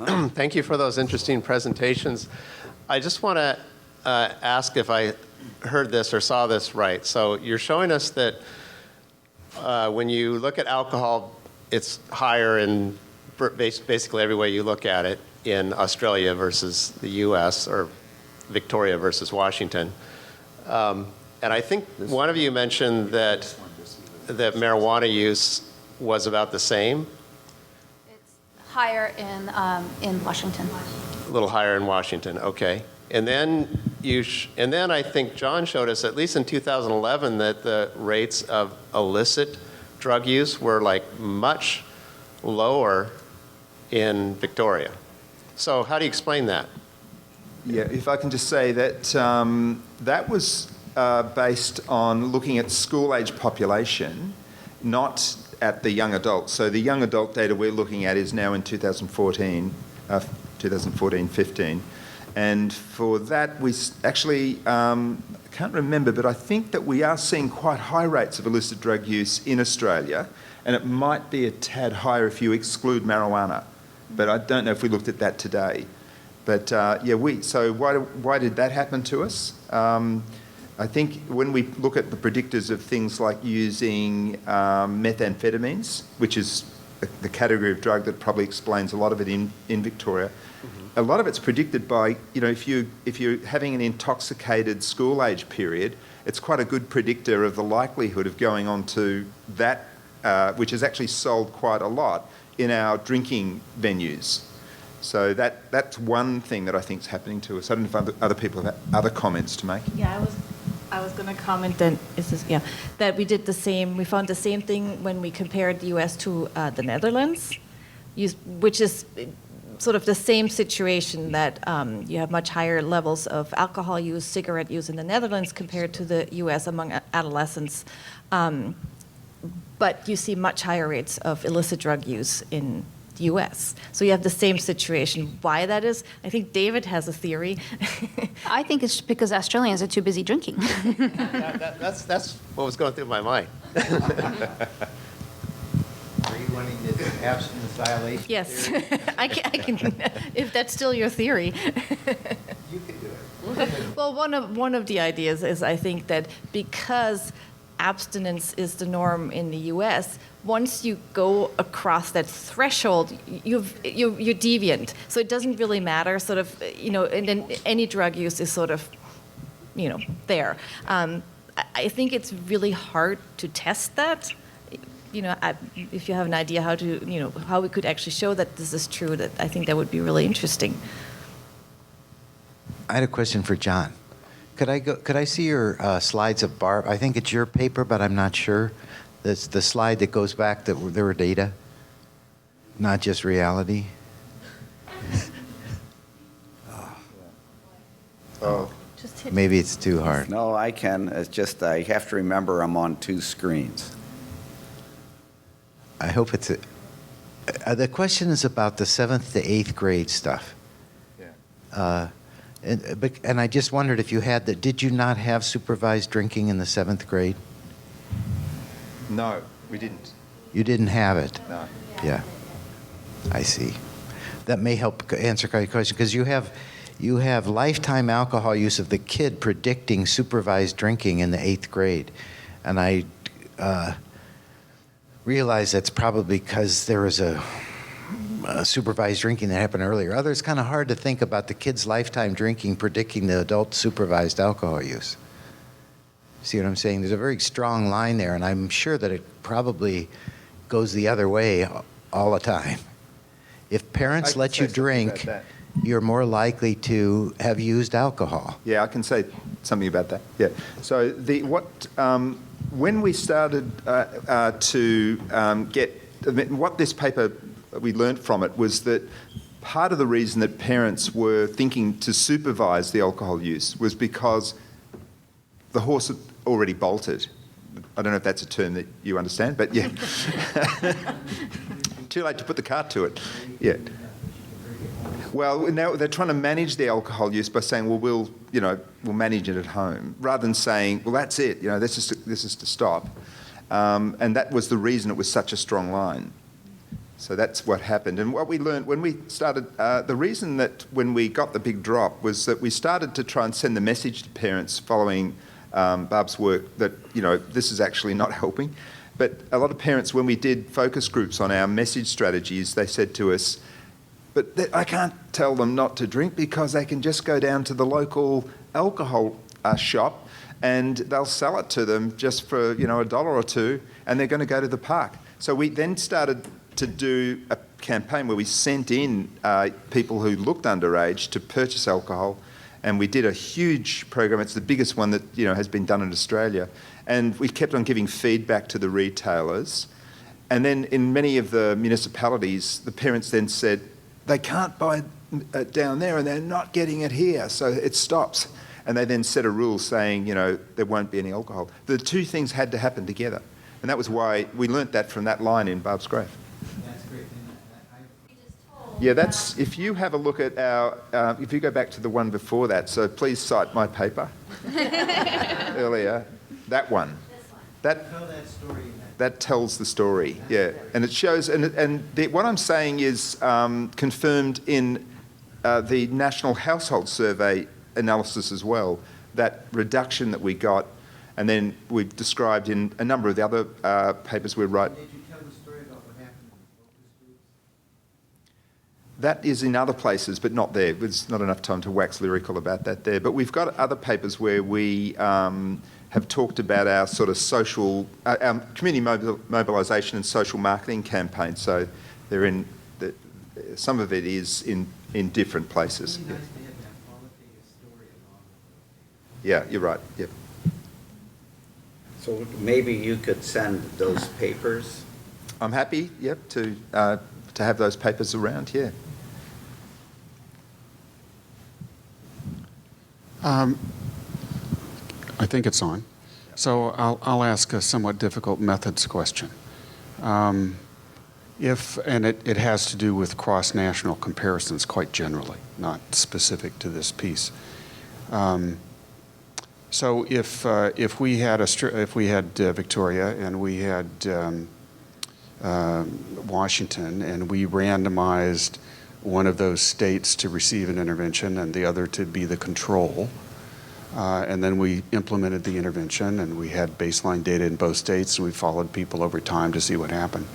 Thank you for those interesting presentations. I just want to ask if I heard this or saw this right. So you're showing us that when you look at alcohol, it's higher in basically every way you look at it in Australia versus the U.S. or Victoria versus Washington. And I think one of you mentioned that marijuana use was about the same. Higher in Washington. A little higher in Washington, okay. And then I think John showed us, at least in 2011, that the rates of illicit drug use were like much lower in Victoria. So how do you explain that? Yeah, if I can just say that that was based on looking at school-age population, not at the young adult. So the young adult data we're looking at is now in 2014-15. And for that, we actually, can't remember, but I think that we are seeing quite high rates of illicit drug use in Australia, and it might be a tad higher if you exclude marijuana. But I don't know if we looked at that today. But so why did that happen to us? I think when we look at the predictors of things like using methamphetamines, which is the category of drug that probably explains a lot of it in Victoria, a lot of it's predicted by, if you're having an intoxicated school age period, it's quite a good predictor of the likelihood of going on to that, which is actually sold quite a lot in our drinking venues. So that's one thing that I think is happening to us. I don't know if other people have other comments to make. Yeah, I was going to comment that we did the same. We found the same thing when we compared the U.S. to the Netherlands, which is sort of the same situation that you have much higher levels of alcohol use, cigarette use in the Netherlands compared to the U.S. among adolescents. But you see much higher rates of illicit drug use in the U.S. So you have the same situation. Why that is, I think David has a theory. I think it's because Australians are too busy drinking. That's what was going through my mind. Are you wanting this abstinence violation? Yes, theory? I can, if that's still your theory. You can do it. Well, one of the ideas is I think that because abstinence is the norm in the U.S., once you go across that threshold, you're deviant. So it doesn't really matter, sort of, and then any drug use is sort of, there. I think it's really hard to test that. If you have an idea how we could actually show that this is true, that I think that would be really interesting. I had a question for John. Could I see your slides of Barb? I think it's your paper, but I'm not sure. That's the slide that goes back that there were data, not just reality. Oh. Maybe it's too hard. No, I can. It's just I have to remember I'm on two screens. I hope it's the question is about the 7th to 8th grade stuff. Yeah. And I just wondered if you had did you not have supervised drinking in the 7th grade? No, we didn't. You didn't have it? No. Yeah. I see. That may help answer your question, because you have lifetime alcohol use of the kid predicting supervised drinking in the 8th grade. And I realize that's probably because there was a supervised drinking that happened earlier. It's kind of hard to think about the kid's lifetime drinking predicting the adult supervised alcohol use. See what I'm saying? There's a very strong line there, and I'm sure that it probably goes the other way all the time. If parents let you drink, you're more likely to have used alcohol. Yeah, I can say something about that. Yeah. So when we started to get what this paper we learnt from it was that part of the reason that parents were thinking to supervise the alcohol use was because the horse had already bolted. I don't know if that's a term that you understand, but yeah. Too late to put the cart to it. Yeah. Well, now they're trying to manage the alcohol use by saying, well, we'll manage it at home, rather than saying, well, that's it. This is to stop. And that was the reason it was such a strong line. So that's what happened. And what we learned when we started, the reason that when we got the big drop was that we started to try and send the message to parents following Barb's work that, you know, this is actually not helping. But a lot of parents, when we did focus groups on our message strategies, they said to us, but I can't tell them not to drink because they can just go down to the local alcohol shop and they'll sell it to them just for, you know, $1 or $2, and they're going to go to the park. So we then started to do a campaign where we sent in people who looked underage to purchase alcohol, and we did a huge program. It's the biggest one that, you know, has been done in Australia, and we kept on giving feedback to the retailers. And then in many of the municipalities, the parents then said they can't buy it down there and they're not getting it here, so it stops. And they then set a rule saying, you know, there won't be any alcohol. The two things had to happen together, and that was why we learnt that from that line in Barb's Grave. That's great. Yeah, that's, if you have a look at our, if you go back to the one before that, so please cite my paper earlier, that one. That, Tell that story in that. that tells the story, yeah. And it shows, what I'm saying is confirmed in the National Household Survey analysis as well, that reduction that we got, and then we've described in a number of the other papers we write. Did you tell the story about what happened in the focus groups? That is in other places, but not there. There's not enough time to wax lyrical about that there. But we've got other papers where we have talked about our sort of social, our community mobilisation and social marketing campaign. So they're in, some of it is in different places. It'd be nice to have that qualitative story along with those. Yeah, you're right. Yep. So maybe you could send those papers. I'm happy, yep, to have those papers around, yeah. I think it's on. So I'll ask a somewhat difficult methods question. And it has to do with cross-national comparisons quite generally, not specific to this piece. So if we had Victoria and we had Washington, and we randomized one of those states to receive an intervention and the other to be the control, and then we implemented the intervention, and we had baseline data in both states, and we followed people over time to see what happened.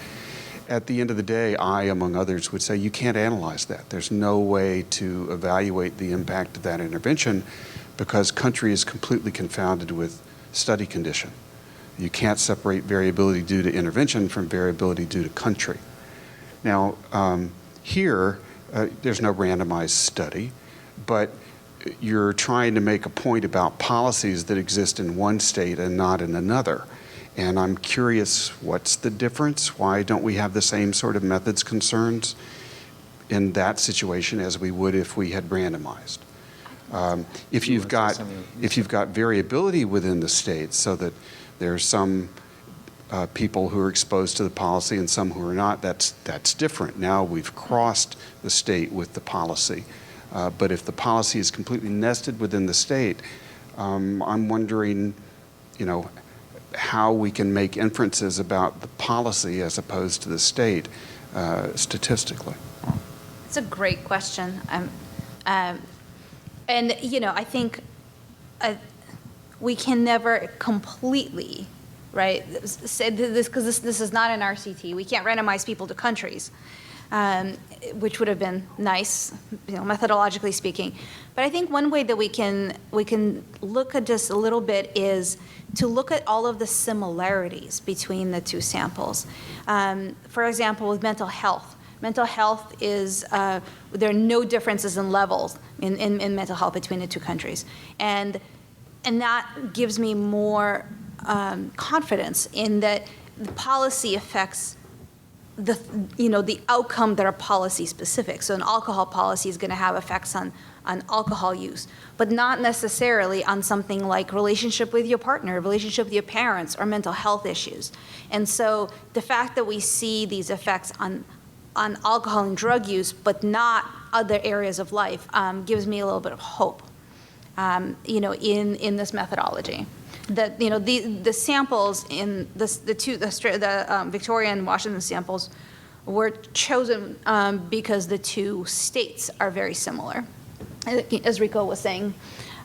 At the end of the day, I, among others, would say you can't analyze that. There's no way to evaluate the impact of that intervention because country is completely confounded with study condition. You can't separate variability due to intervention from variability due to country. Now, here, there's no randomized study, but you're trying to make a point about policies that exist in one state and not in another. And I'm curious, what's the difference? Why don't we have the same sort of methods concerns in that situation as we would if we had randomized? If you've got variability within the states, so that there's some people who are exposed to the policy and some who are not, that's different. Now we've crossed the state with the policy. But if the policy is completely nested within the state, I'm wondering, you know, how we can make inferences about the policy as opposed to the state statistically. It's a great question. And, you know, I think we can never completely, right, say this, because this is not an RCT. We can't randomize people to countries, which would have been nice, you know, methodologically speaking. But I think one way that we can look at just a little bit is to look at all of the similarities between the two samples. For example, with mental health. Mental health is, there are no differences in levels in mental health between the two countries. And that gives me more confidence in that the policy affects the outcome that are policy specific. So an alcohol policy is going to have effects on alcohol use, but not necessarily on something like relationship with your partner, relationship with your parents, or mental health issues. And so the fact that we see these effects on alcohol and drug use, but not other areas of life, gives me a little bit of hope, in this methodology. That the samples in the Victoria and Washington samples were chosen because the two states are very similar, as Rico was saying.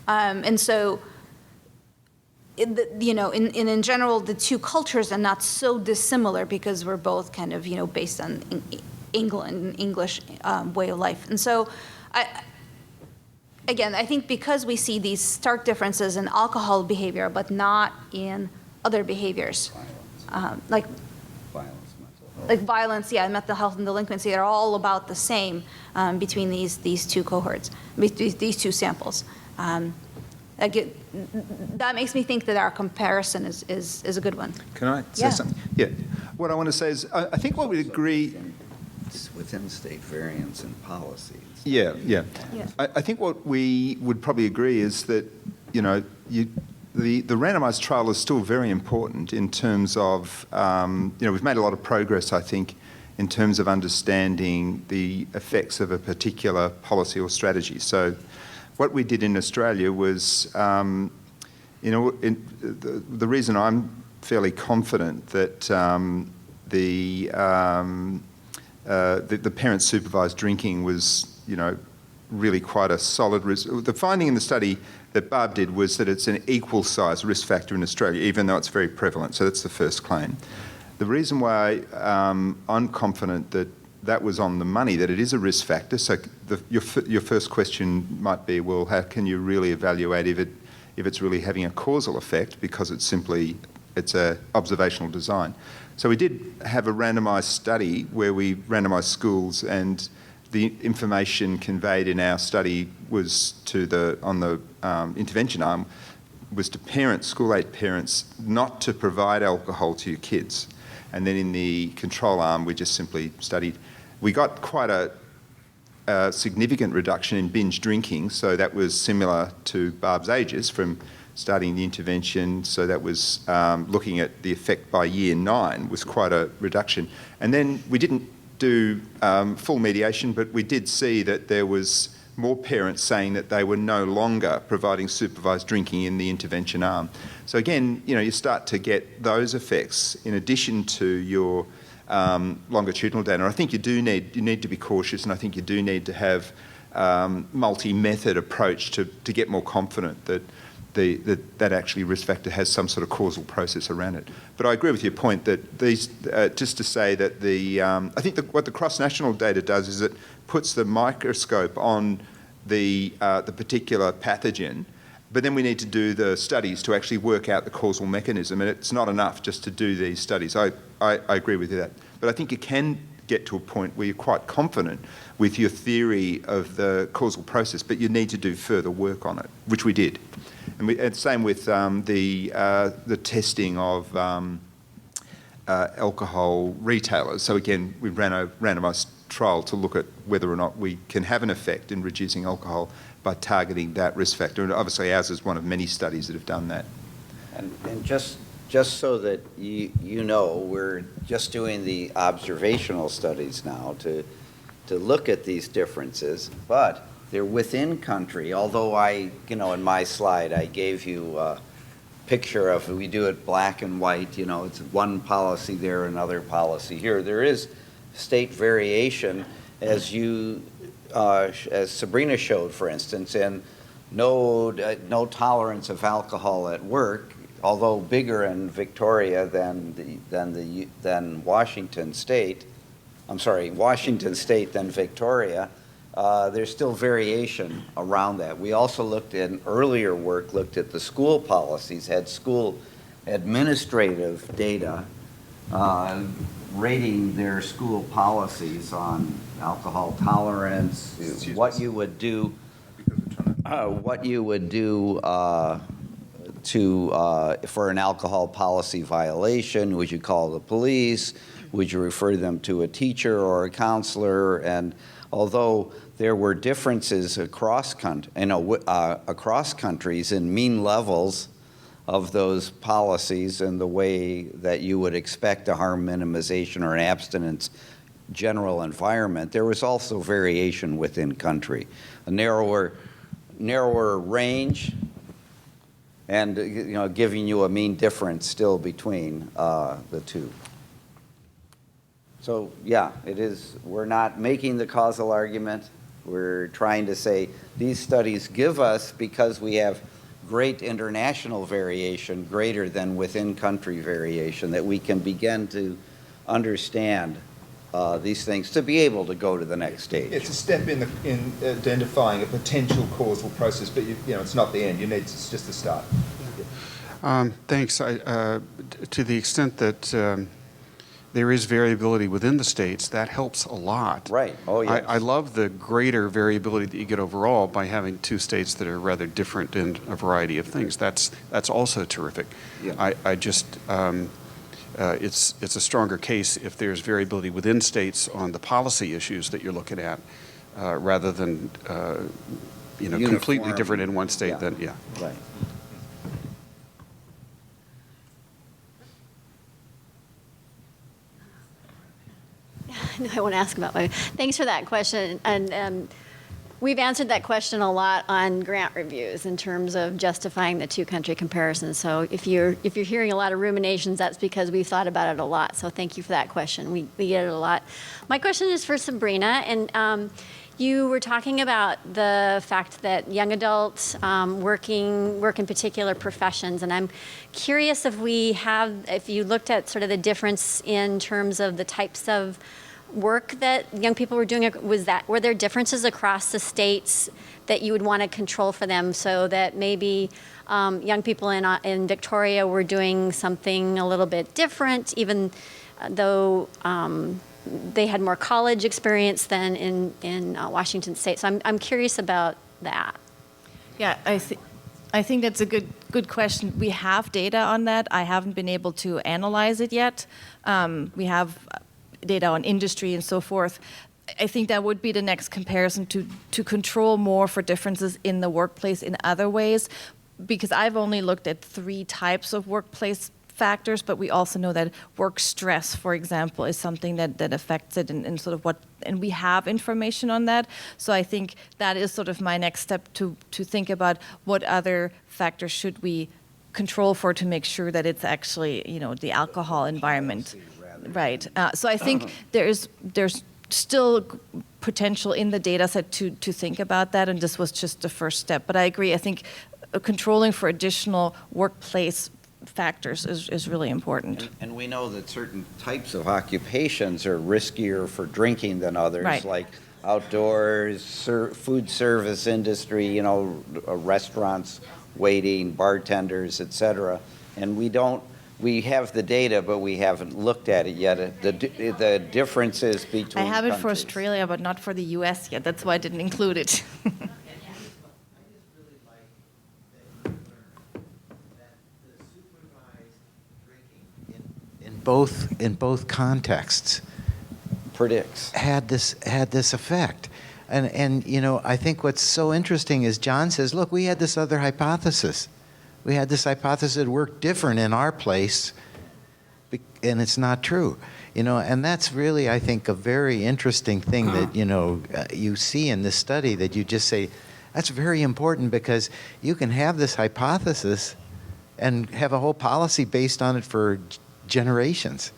And so, in general, the two cultures are not so dissimilar because we're both kind of, based on England, English way of life. And so, I think because we see these stark differences in alcohol behavior, but not in other behaviors, like Violence, mental health. like violence, mental health and delinquency, they're all about the same between these two cohorts, these two samples. That makes me think that our comparison is a good one. Can I say Yeah. something? Yeah. What I want to say is, I think what we agree. Within state variance in policies. Yeah. Yeah. I think what we would probably agree is that, the randomised trial is still very important in terms of, we've made a lot of progress, I think, in terms of understanding the effects of a particular policy or strategy. So what we did in Australia was, the reason I'm fairly confident that the parent supervised drinking was, really quite a solid risk. The finding in the study that Barb did was that it's an equal size risk factor in Australia, even though it's very prevalent. So that's the first claim. The reason why I'm confident that that was on the money, that it is a risk factor. So your first question might be, well, how can you really evaluate if it's really having a causal effect, because it's a observational design. So we did have a randomised study where we randomised schools, and the information conveyed in our study was on the intervention arm was to parents, school-age parents, not to provide alcohol to your kids. And then in the control arm, we just simply studied. We got quite a significant reduction in binge drinking, so that was similar to Barb's ages from starting the intervention. So that was looking at the effect by year 9 was quite a reduction. And then we didn't do full mediation, but we did see that there was more parents saying that they were no longer providing supervised drinking in the intervention arm. So again, you start to get those effects in addition to your longitudinal data. I think you need to be cautious, and I think you do need to have multi-method approach to get more confident that that actually risk factor has some sort of causal process around it. But I agree with your point that these, just to say that I think what the cross-national data does is it puts the microscope on the particular pathogen, but then we need to do the studies to actually work out the causal mechanism, and it's not enough just to do these studies. I agree with you that. But I think you can get to a point where you're quite confident with your theory of the causal process, but you need to do further work on it, which we did. And same with the testing of alcohol retailers. So again, we ran a randomised trial to look at whether or not we can have an effect in reducing alcohol by targeting that risk factor. And obviously ours is one of many studies that have done that. And just so that you know, we're just doing the observational studies now to look at these differences, but they're within country, although in my slide, I gave you a picture of, we do it black and white, it's one policy there, another policy here. There is state variation, as Sabrina showed, for instance, in no tolerance of alcohol at work, although bigger in Victoria than Washington State. I'm sorry, Washington State than Victoria. There's still variation around that. We also looked at the school policies, had school administrative data rating their school policies on alcohol tolerance, what you would do for an alcohol policy violation. Would you call the police? Would you refer them to a teacher or a counselor? And although there were differences across countries in mean levels of those policies and the way that you would expect a harm minimization or an abstinence general environment, there was also variation within country. A narrower range, and giving you a mean difference still between the two. So, yeah, it is, we're not making the causal argument. We're trying to say these studies give us, because we have great international variation, greater than within-country variation, that we can begin to understand these things to be able to go to the next stage. It's a step in identifying a potential causal process, but it's not the end. It's just the start. Thanks. To the extent that there is variability within the states, that helps a lot. Right. Oh, yes. I love the greater variability that you get overall by having two states that are rather different in a variety of things. That's also terrific. Yeah. I just it's a stronger case if there's variability within states on the policy issues that you're looking at, rather than completely Uniform. different in one state. Yeah. Then Right. I want to ask about thanks for that question. And we've answered that question a lot on grant reviews in terms of justifying the two-country comparison. So if you're hearing a lot of ruminations, that's because we've thought about it a lot. So thank you for that question. We get it a lot. My question is for Sabrina, and you were talking about the fact that young adults work in particular professions, and I'm curious if you looked at sort of the difference in terms of the types of work that young people were doing. Were there differences across the states that you would want to control for them, so that maybe young people in Victoria were doing something a little bit different, even though they had more college experience than in Washington State? So I'm curious about that. Yeah, I think that's a good question. We have data on that. I haven't been able to analyze it yet. We have data on industry and so forth. I think that would be the next comparison, to control more for differences in the workplace in other ways, because I've only looked at 3 types of workplace factors, but we also know that work stress, for example, is something that affects it, and sort of and we have information on that. So I think that is sort of my next step, to think about what other factors should we control for to make sure that it's actually, the alcohol environment. Right. So I think there's still potential in the data set to think about that, and this was just the first step. But I agree. I think controlling for additional workplace factors is really important. And we know that certain types of occupations are riskier for drinking than others, Right. like outdoors, food service industry, restaurants, waiting, bartenders, et cetera. And we have the data, but we haven't looked at it yet. The differences between I have it for countries. Australia, but not for the U.S. yet. That's why I didn't include it. I just really like that you learned that the supervised drinking In both contexts predicts. had this effect. And I think what's so interesting is John says, look, we had this other hypothesis. We had this hypothesis that worked different in our place, and it's not true. And that's really, I think, a very interesting thing that, you see in this study, that you just say, that's very important, because you can have this hypothesis and have a whole policy based on it for generations.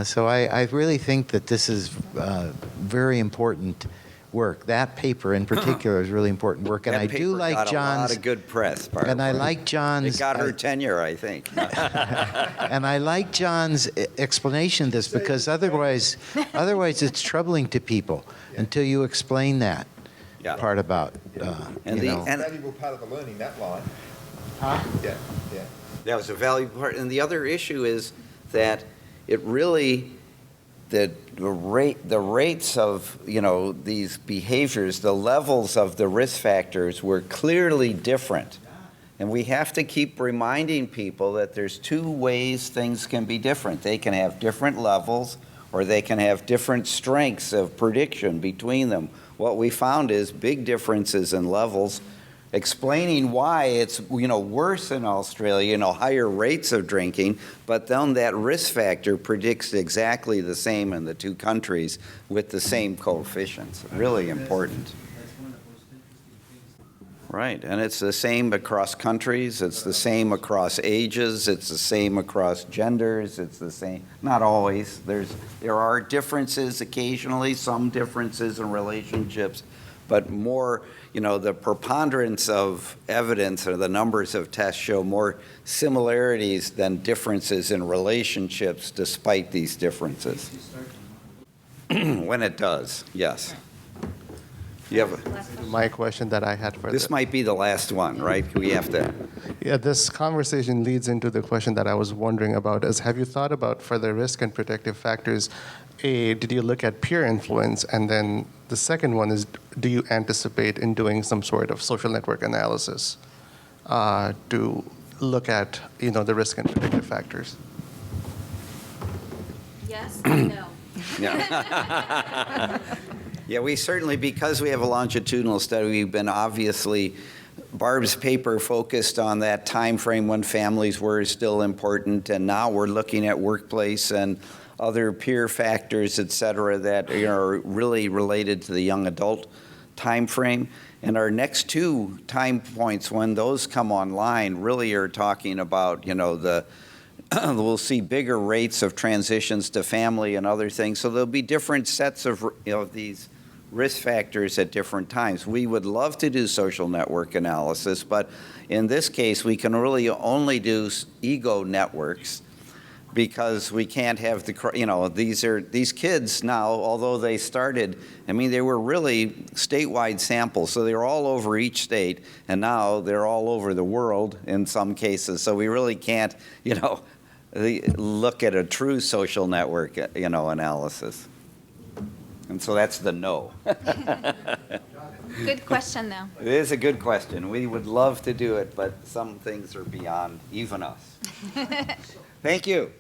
So I really think that this is very important work. That paper in particular is really important work, and That I paper do like got John's. a lot of good press, Barbara. And I like John's. It got her tenure, I think. And I like John's explanation of this, because otherwise it's troubling to people until you explain that Yeah. part about. And It's a and valuable part of the learning, that line. Yeah. that was a valuable part. And the other issue is that it really, the rates of, these behaviors, the levels of the risk factors were clearly different. And we have to keep reminding people that there's 2 ways things can be different. They can have different levels, or they can have different strengths of prediction between them. What we found is big differences in levels, explaining why it's, worse in Australia, higher rates of drinking, but then that risk factor predicts exactly the same in the 2 countries with the same coefficients. Really important. That's one of the most interesting things. Right, and it's the same across countries, it's the same across ages, it's the same across genders, it's the same, not always. There are differences occasionally, some differences in relationships, but more, the preponderance of evidence or the numbers of tests show more similarities than differences in relationships despite these differences. When it does, yes. You have My question that I had for this might be the last one, right? We have to. Yeah, this conversation leads into the question that I was wondering about is, have you thought about for the risk and protective factors, did you look at peer influence? And then the second one is, do you anticipate in doing some sort of social network analysis to look at, the risk and protective factors? Yes, no. Yeah. Yeah, we certainly, because we have a longitudinal study, we've been obviously, Barb's paper focused on that time frame when families were still important, and now we're looking at workplace and other peer factors, et cetera, that are really related to the young adult time frame. And our next two time points when those come online really are talking about, we'll see bigger rates of transitions to family and other things. So there'll be different sets of these risk factors at different times. We would love to do social network analysis, but in this case, we can really only do ego networks because we can't have these kids now, although they started, they were really statewide samples, so they were all over each state, and now they're all over the world in some cases. So we really can't, look at a true social network, analysis. And so that's the no. Good question, though. It is a good question. We would love to do it, but some things are beyond even us. Thank you.